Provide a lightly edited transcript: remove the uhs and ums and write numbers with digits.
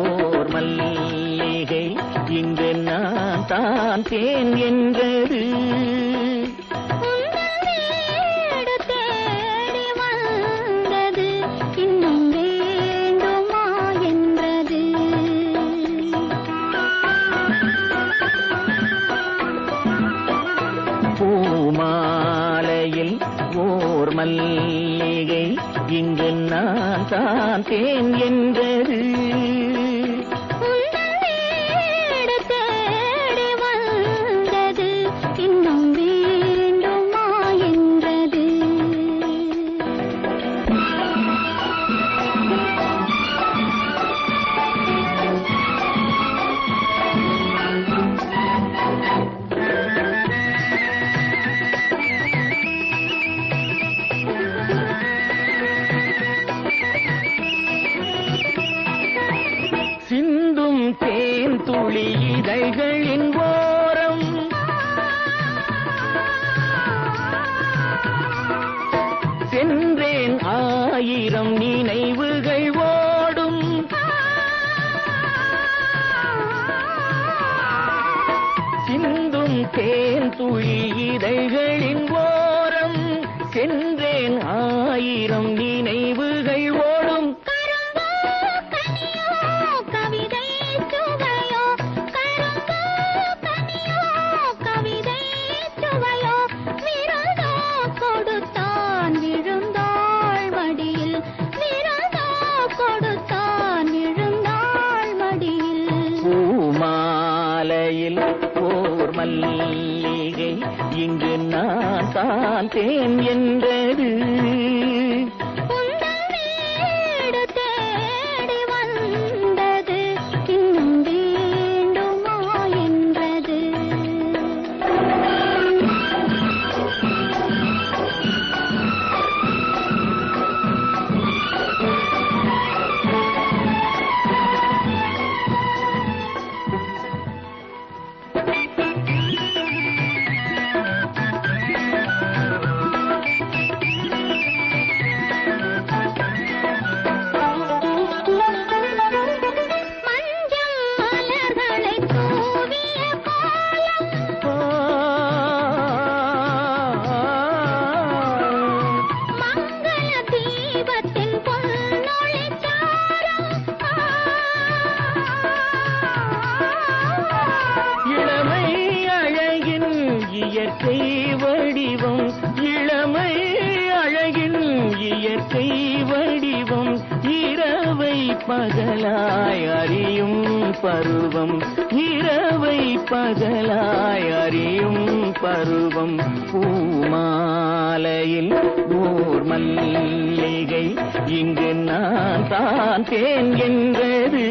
ஓர் மல்லிகை இங்கு நான் தான் தேன் என்றது. பூமாலையில் ஓர் மல்லிகை இங்கு நான் தான் தேன் என்றது. சிந்தும் தேன் துளி இதழ்களின் ஓரம் சென்றேன் ஆயிரம் நினைவுகள் ஓடும். சிந்தும் தேன் துளி இதழ்களின் ஓரம் சென்றேன் ஆயிரம் நினைவுகள் ஓடும். பூமாலையில் ஓர் மல்லிகை இங்கு நான் தான் தேன் என்றது. இயற்கை வடிவம் இளமை அழகின் இயற்கை வடிவம் இரவை பகலாய் அறியும் பருவம் இரவை பகலாய் அறியும் பருவம். பூமாலையில் ஓர் மல்லிகை இங்கு நான் தான் தேன் என்றது.